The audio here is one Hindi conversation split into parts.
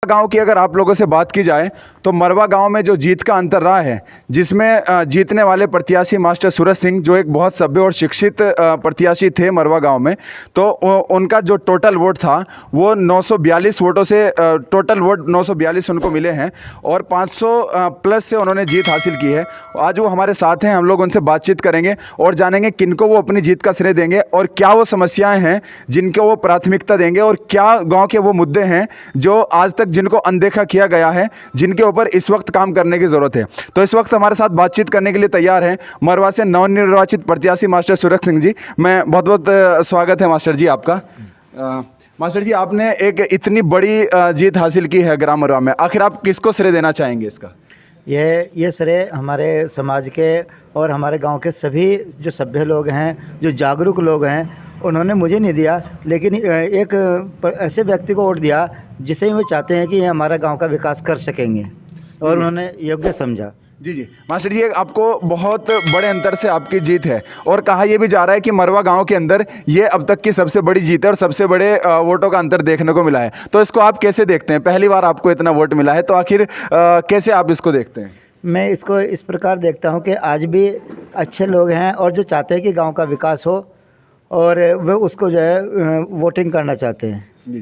गांव की अगर आप लोगों से बात की जाए तो मरवा गांव में जो जीत का अंतर रहा है, जिसमें जीतने वाले प्रत्याशी मास्टर सूरज सिंह जो एक बहुत सभ्य और शिक्षित प्रत्याशी थे मरवा गांव में, तो उनका जो टोटल वोट था वो 942 वोटों से टोटल वोट 942 उनको मिले हैं और 500 प्लस से उन्होंने जीत हासिल की है। आज वो हमारे साथ हैं, हम लोग उनसे बातचीत करेंगे और जानेंगे किनको वो अपनी जीत का श्रेय देंगे और क्या वो समस्याएं हैं जिनको वो प्राथमिकता देंगे और क्या गाँव के वो मुद्दे हैं जो आज तक जिनको अनदेखा किया गया है, जिनके ऊपर इस वक्त काम करने की ज़रूरत है। तो इस वक्त हमारे साथ बातचीत करने के लिए तैयार हैं मरवा से नवनिर्वाचित प्रत्याशी मास्टर सूरज सिंह जी। मैं बहुत बहुत स्वागत है मास्टर जी आपका। मास्टर जी, आपने एक इतनी बड़ी जीत हासिल की है ग्राम मरवा में, आखिर आप किसको श्रेय देना चाहेंगे इसका? ये श्रेय हमारे समाज के और हमारे गांव के सभी जो सभ्य लोग हैं, जो जागरूक लोग हैं, उन्होंने मुझे नहीं दिया, लेकिन एक ऐसे व्यक्ति को वोट दिया जिसे वो चाहते हैं कि ये हमारा गांव का विकास कर सकेंगे और उन्होंने योग्य समझा। जी मास्टर जी, आपको बहुत बड़े अंतर से आपकी जीत है और कहा यह भी जा रहा है कि मरवा गांव के अंदर ये अब तक की सबसे बड़ी जीत है और सबसे बड़े वोटों का अंतर देखने को मिला है। तो इसको आप कैसे देखते हैं? पहली बार आपको इतना वोट मिला है, तो आखिर कैसे आप इसको देखते हैं? मैं इसको इस प्रकार देखता हूँ कि आज भी अच्छे लोग हैं और जो चाहते हैं कि गाँव का विकास हो और वह उसको जो है वोटिंग करना चाहते हैं। जी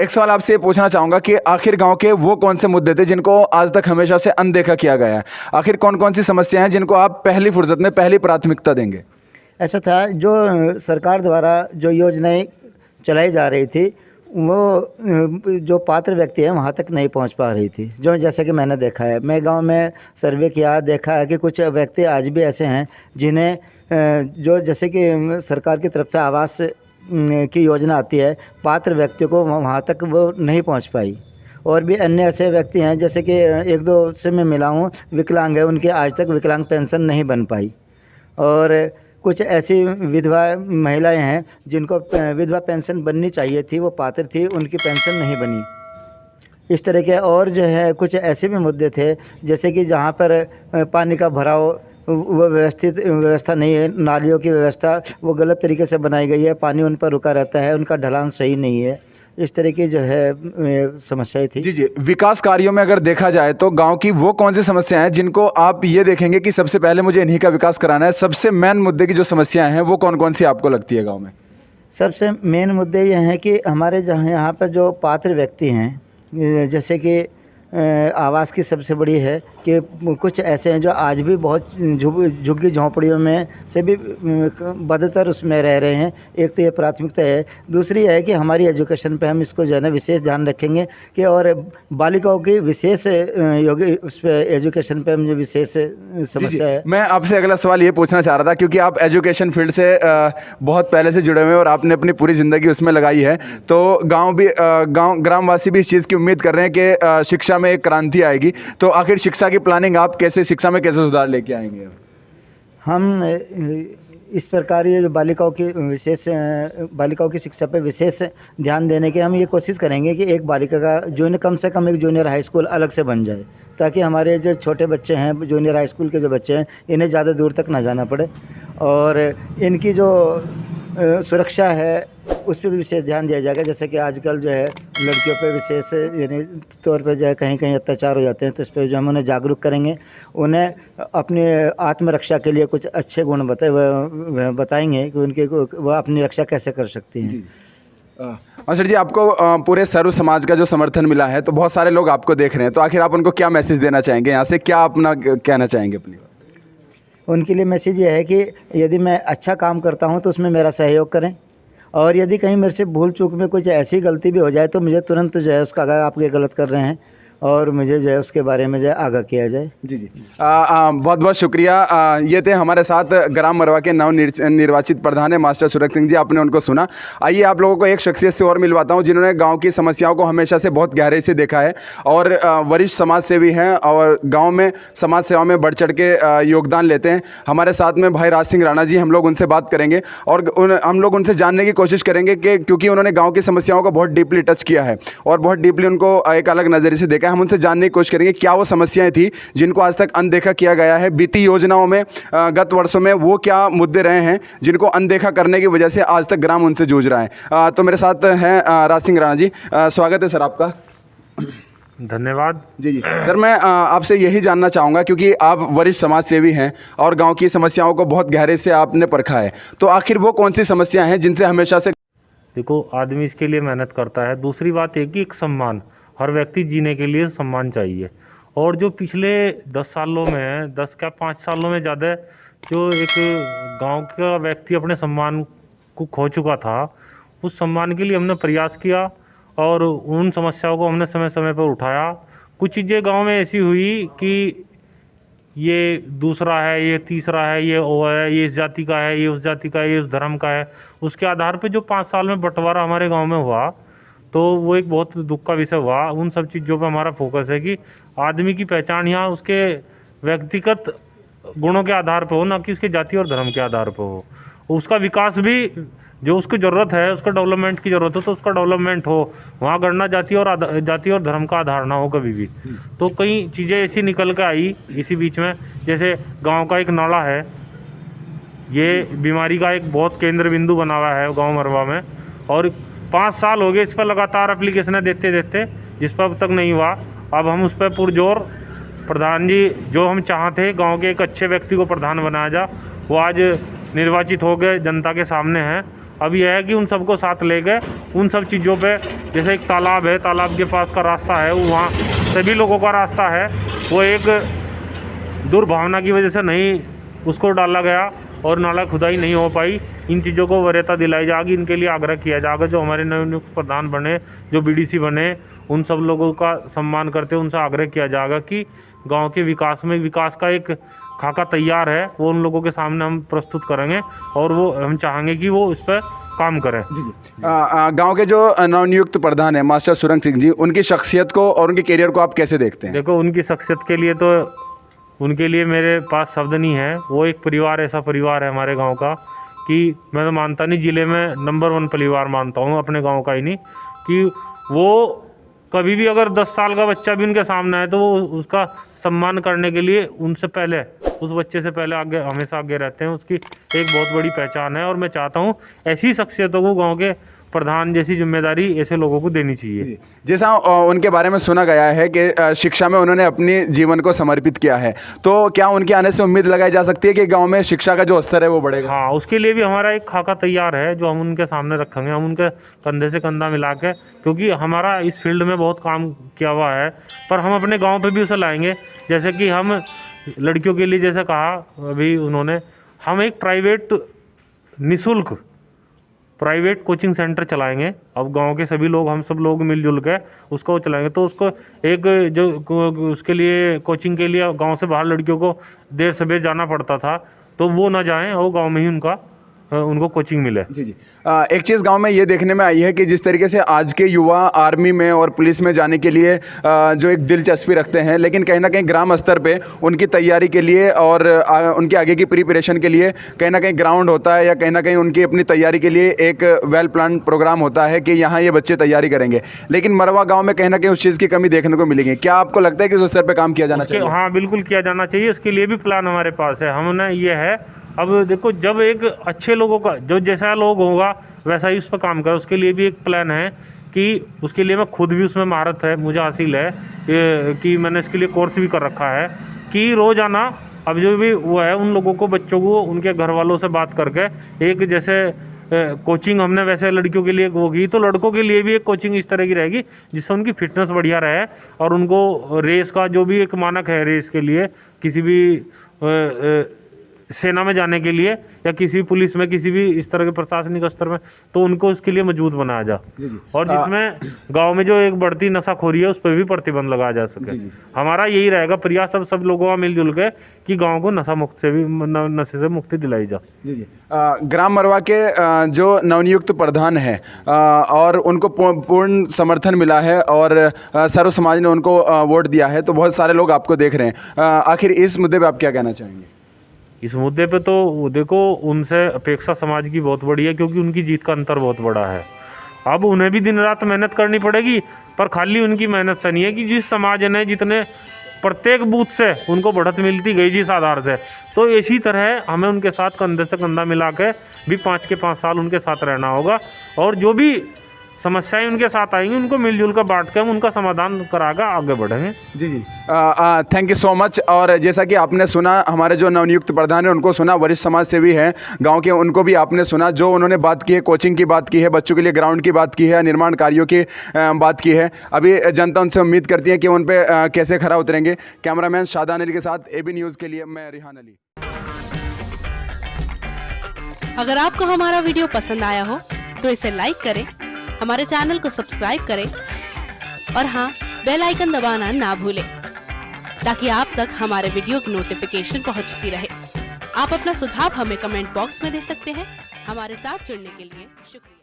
एक सवाल आपसे पूछना चाहूँगा कि आखिर गांव के वो कौन से मुद्दे थे जिनको आज तक हमेशा से अनदेखा किया गया है? आखिर कौन कौन सी समस्याएं हैं जिनको आप पहली फुर्सत में पहली प्राथमिकता देंगे? ऐसा था, जो सरकार द्वारा जो योजनाएं चलाई जा रही थी वो जो पात्र व्यक्ति हैं वहाँ तक नहीं पहुँच पा रही थी। जो जैसे कि मैंने देखा है, मैं गांव में सर्वे किया, देखा है कि कुछ व्यक्ति आज भी ऐसे हैं जिन्हें जो जैसे कि सरकार की तरफ से आवास की योजना आती है, पात्र व्यक्ति को वहाँ तक वो नहीं पहुँच पाई। और भी अन्य ऐसे व्यक्ति हैं जैसे कि एक दो से मैं मिला हूँ, विकलांग है, उनकी आज तक विकलांग पेंशन नहीं बन पाई। और कुछ ऐसी विधवा महिलाएं हैं जिनको विधवा पेंशन बननी चाहिए थी, वो पात्र थी, उनकी पेंशन नहीं बनी। इस तरह के और जो है कुछ ऐसे भी मुद्दे थे जैसे कि जहाँ पर पानी का भराव वो व्यवस्था नहीं है, नालियों की व्यवस्था वो गलत तरीके से बनाई गई है, पानी उन पर रुका रहता है, उनका ढलान सही नहीं है। इस तरह की जो है समस्याएं थी। जी, विकास कार्यों में अगर देखा जाए तो गांव की वो कौन सी समस्याएं हैं जिनको आप ये देखेंगे कि सबसे पहले मुझे इन्हीं का विकास कराना है? सबसे मेन मुद्दे की जो समस्याएं हैं वो कौन कौन सी आपको लगती है गाँव में? सबसे मेन मुद्दे ये हैं कि हमारे जहाँ यहाँ पर जो पात्र व्यक्ति हैं, जैसे कि आवास की सबसे बड़ी है कि कुछ ऐसे हैं जो आज भी बहुत झुग्गी झोंपड़ियों में से भी बदतर उसमें रह रहे हैं। एक तो ये प्राथमिकता है। दूसरी है कि हमारी एजुकेशन पे हम इसको जो है ना विशेष ध्यान रखेंगे कि और बालिकाओं की विशेष योग्य उस पर एजुकेशन पे हम जो विशेष समस्या है। मैं आपसे अगला सवाल ये पूछना चाह रहा था, क्योंकि आप एजुकेशन फील्ड से बहुत पहले से जुड़े हुए हैं और आपने अपनी पूरी ज़िंदगी उसमें लगाई है, तो ग्रामवासी भी इस चीज़ की उम्मीद कर रहे हैं कि शिक्षा में एक क्रांति आएगी। तो आखिर शिक्षा की प्लानिंग आप कैसे, शिक्षा में कैसे सुधार लेके आएंगे? हम इस प्रकार ये जो बालिकाओं की शिक्षा पे विशेष ध्यान देने के हम ये कोशिश करेंगे कि एक बालिका का कम से कम एक जूनियर हाई स्कूल अलग से बन जाए, ताकि हमारे जो छोटे बच्चे हैं, जूनियर हाई स्कूल के जो बच्चे हैं, इन्हें ज़्यादा दूर तक ना जाना पड़े और इनकी जो सुरक्षा है उस पर भी विशेष ध्यान दिया जाएगा। जैसे कि आजकल जो है लड़कियों पे विशेष यानी तौर पे जो है कहीं कहीं अत्याचार हो जाते हैं, तो इस पर जो हम उन्हें जागरूक करेंगे, उन्हें अपने आत्मरक्षा के लिए कुछ अच्छे गुण बताएंगे कि उनके वह अपनी रक्षा कैसे कर सकती हैं। मास्टर जी, आपको पूरे सर्व समाज का जो समर्थन मिला है, तो बहुत सारे लोग आपको देख रहे हैं, तो आखिर आप उनको क्या मैसेज देना चाहेंगे? यहाँ से क्या अपना कहना चाहेंगे अपनी? उनके लिए मैसेज ये है कि यदि मैं अच्छा काम करता हूँ तो उसमें मेरा सहयोग करें, और यदि कहीं मेरे से भूल चूक में कुछ ऐसी गलती भी हो जाए तो मुझे तुरंत जो है उसका, अगर आप ये गलत कर रहे हैं, और मुझे जो है उसके बारे में जो है आगाह किया जाए। जी बहुत बहुत शुक्रिया। ये थे हमारे साथ ग्राम मरवा के नवनिर्वाचित प्रधान है मास्टर सूरज सिंह जी। आपने उनको सुना। आइए आप लोगों को एक शख्सियत से और मिलवाता हूँ जिन्होंने गांव की समस्याओं को हमेशा से बहुत गहराई से देखा है और वरिष्ठ समाज सेवी हैं और गाँव में समाज सेवा में बढ़ चढ़ के योगदान लेते हैं। हमारे साथ में भाई राज सिंह राणा जी, हम लोग उनसे बात करेंगे और हम लोग उनसे जानने की कोशिश करेंगे कि क्योंकि उन्होंने गाँव की समस्याओं को बहुत डीपली टच किया है और बहुत डीपली उनको एक अलग नज़रिए से देखा है। हम उनसे जानने की कोशिश करेंगे क्या वो समस्याएं थी जिनको आज तक अनदेखा किया गया है, बीती योजनाओं में, गत वर्षों में वो क्या मुद्दे रहे हैं जिनको अनदेखा करने की वजह से आज तक ग्राम उनसे जूझ रहा है। तो मेरे साथ हैं राज सिंह राणा जी। स्वागत है सर आपका। धन्यवाद। जी जी सर, मैं आपसे यही जानना चाहूँगा, क्योंकि आप वरिष्ठ समाज सेवी हैं और गांव की समस्याओं को बहुत गहरे से आपने परखा है, तो आखिर वो कौन सी समस्याएं हैं जिनसे हमेशा से देखो, आदमी इसके लिए मेहनत करता है। दूसरी बात है कि एक सम्मान, हर व्यक्ति जीने के लिए सम्मान चाहिए। और जो पिछले 10 सालों में 10 क्या 5 सालों में ज़्यादा जो एक गांव का व्यक्ति अपने सम्मान को खो चुका था, उस सम्मान के लिए हमने प्रयास किया और उन समस्याओं को हमने समय समय पर उठाया। कुछ चीज़ें गांव में ऐसी हुई कि ये दूसरा है, ये तीसरा है, ये वो है, ये इस जाति का है, ये उस जाति का है, ये उस धर्म का है। उसके आधार पे जो 5 साल में बंटवारा हमारे गांव में हुआ, तो वो एक बहुत दुख का विषय हुआ। उन सब चीज़ों पे हमारा फोकस है कि आदमी की पहचान यहाँ उसके व्यक्तिगत गुणों के आधार पर हो, ना कि उसके जाति और धर्म के आधार पर हो। उसका विकास भी जो उसकी ज़रूरत है, उसका डेवलपमेंट की ज़रूरत है, तो उसका डेवलपमेंट हो। वहाँ गणना जाति और धर्म का आधार ना हो कभी भी। तो कई चीज़ें ऐसी निकल के आई इसी बीच में, जैसे गांव का एक नाला है, ये बीमारी का एक बहुत केंद्र बिंदु बना हुआ है गांव मरवा में, और 5 साल हो गए इस पर लगातार एप्लीकेशनें देते देते, जिस पर अब तक नहीं हुआ। अब हम उस पर पुरजोर, प्रधान जी जो हम चाहते गांव के एक अच्छे व्यक्ति को प्रधान बनाया जा, वो आज निर्वाचित हो गए, जनता के सामने हैं। अब यह है कि उन सबको साथ ले गए, उन सब चीज़ों पे, जैसे एक तालाब है, तालाब के पास का रास्ता है, वो वहाँ सभी लोगों का रास्ता है, वो एक दुर्भावना की वजह से नहीं उसको डाला गया और नाला खुदाई नहीं हो पाई। इन चीज़ों को वरीयता दिलाई जाएगी, इनके लिए आग्रह किया जाएगा। जो हमारे नवनियुक्त प्रधान बने, जो बीडीसी बने, उन सब लोगों का सम्मान करते, उनसे आग्रह किया जाएगा कि गांव के विकास में, विकास का एक खाका तैयार है, वो उन लोगों के सामने हम प्रस्तुत करेंगे और वो हम चाहेंगे कि वो इस पर काम करें। जी जी गांव के जो नवनियुक्त प्रधान है मास्टर सुरंग सिंह जी, उनकी शख्सियत को और उनके करियर को आप कैसे देखते हैं? देखो, उनकी शख्सियत के लिए तो उनके लिए मेरे पास शब्द नहीं है। वो एक परिवार, ऐसा परिवार है हमारे गांव का कि मैं तो मानता नहीं, ज़िले में नंबर 1 परिवार मानता हूँ अपने गांव का ही नहीं, कि वो कभी भी अगर 10 साल का बच्चा भी उनके सामने है तो वो उसका सम्मान करने के लिए उनसे पहले, उस बच्चे से पहले आगे, हमेशा आगे रहते हैं। उसकी एक बहुत बड़ी पहचान है और मैं चाहता हूँ ऐसी शख्सियतों को गांव के प्रधान जैसी जिम्मेदारी ऐसे लोगों को देनी चाहिए। जैसा उनके बारे में सुना गया है कि शिक्षा में उन्होंने अपने जीवन को समर्पित किया है, तो क्या उनके आने से उम्मीद लगाई जा सकती है कि गांव में शिक्षा का जो स्तर है वो बढ़ेगा? हाँ, उसके लिए भी हमारा एक खाका तैयार है जो हम उनके सामने रखेंगे। हम उनके कंधे से कंधा मिला के, क्योंकि हमारा इस फील्ड में बहुत काम किया हुआ है, पर हम अपने गाँव पर भी उसे लाएँगे। जैसे कि हम लड़कियों के लिए, जैसे कहा अभी उन्होंने, हम एक प्राइवेट निःशुल्क प्राइवेट कोचिंग सेंटर चलाएंगे। अब गांव के सभी लोग, हम सब लोग मिलजुल के उसको चलाएंगे। तो उसको एक जो उसके लिए कोचिंग के लिए गांव से बाहर लड़कियों को देर सवेर जाना पड़ता था, तो वो ना जाएं और गांव में ही उनको कोचिंग मिले। जी जी एक चीज़ गांव में ये देखने में आई है कि जिस तरीके से आज के युवा आर्मी में और पुलिस में जाने के लिए जो एक दिलचस्पी रखते हैं, लेकिन कहीं ना कहीं ग्राम स्तर पे उनकी तैयारी के लिए और उनके आगे की प्रिपरेशन के लिए कहीं ना कहीं ग्राउंड होता है, या कहीं ना कहीं उनकी अपनी तैयारी के लिए एक वेल प्लान प्रोग्राम होता है कि यहाँ ये बच्चे तैयारी करेंगे। लेकिन मरवा गाँव में कहीं ना कहीं उस चीज़ की कमी देखने को मिलेगी। क्या आपको लगता है कि उस स्तर पर काम किया जाना चाहिए? हाँ, बिल्कुल किया जाना चाहिए। उसके लिए भी प्लान हमारे पास है। हमने ये है, अब देखो, जब एक अच्छे लोगों का, जो जैसा लोग होगा वैसा ही उस पर काम करे, उसके लिए भी एक प्लान है कि उसके लिए मैं खुद भी उसमें महारत है, मुझे हासिल है कि मैंने इसके लिए कोर्स भी कर रखा है कि रोज़ाना अब जो भी वो है उन लोगों को, बच्चों को, उनके घर वालों से बात करके एक जैसे कोचिंग हमने वैसे लड़कियों के लिए वो की, तो लड़कों के लिए भी एक कोचिंग इस तरह की रहेगी जिससे उनकी फिटनेस बढ़िया रहे और उनको रेस का जो भी एक मानक है, रेस के लिए, किसी भी सेना में जाने के लिए या किसी भी पुलिस में, किसी भी इस तरह के प्रशासनिक स्तर में, तो उनको उसके लिए मजबूत बनाया जा। और जिसमें गांव में जो एक बढ़ती नशाखोरी है उस पर भी प्रतिबंध लगाया जा सके। हमारा यही रहेगा प्रयास सब लोगों का मिलजुल के कि गांव को नशा मुक्त से भी, नशे से मुक्ति दिलाई जा। जी जी ग्राम मरवा के जो नवनियुक्त प्रधान है और उनको पूर्ण समर्थन मिला है और सर्व समाज ने उनको वोट दिया है, तो बहुत सारे लोग आपको देख रहे हैं। आखिर इस मुद्दे पर आप क्या कहना चाहेंगे? इस मुद्दे पे तो देखो, उनसे अपेक्षा समाज की बहुत बड़ी है, क्योंकि उनकी जीत का अंतर बहुत बड़ा है। अब उन्हें भी दिन रात मेहनत करनी पड़ेगी, पर खाली उनकी मेहनत से नहीं है कि जिस समाज ने, जितने प्रत्येक बूथ से उनको बढ़त मिलती गई जिस आधार से, तो इसी तरह हमें उनके साथ कंधे से कंधा मिला के भी 5 के 5 साल उनके साथ रहना होगा। और जो भी समस्याएं उनके साथ आएंगी, उनको मिलजुल कर बांट के हम उनका समाधान कराकर आगे बढ़ेंगे। जी जी, थैंक यू सो मच। और जैसा कि आपने सुना, हमारे जो नवनियुक्त प्रधान है उनको सुना, वरिष्ठ समाज सेवी हैं गांव के, उनको भी आपने सुना, जो उन्होंने बात की है, कोचिंग की बात की है, बच्चों के लिए ग्राउंड की बात की है, निर्माण कार्यों की बात की है। अभी जनता उनसे उम्मीद करती है कि उन पर कैसे खरा उतरेंगे। कैमरामैन शादान अली के साथ एबी न्यूज़ के लिए मैं रिहान अली। अगर आपको हमारा वीडियो पसंद आया हो तो इसे लाइक करें, हमारे चैनल को सब्सक्राइब करें और हाँ, बेल आइकन दबाना ना भूलें ताकि आप तक हमारे वीडियो की नोटिफिकेशन पहुंचती रहे। आप अपना सुझाव हमें कमेंट बॉक्स में दे सकते हैं। हमारे साथ जुड़ने के लिए शुक्रिया।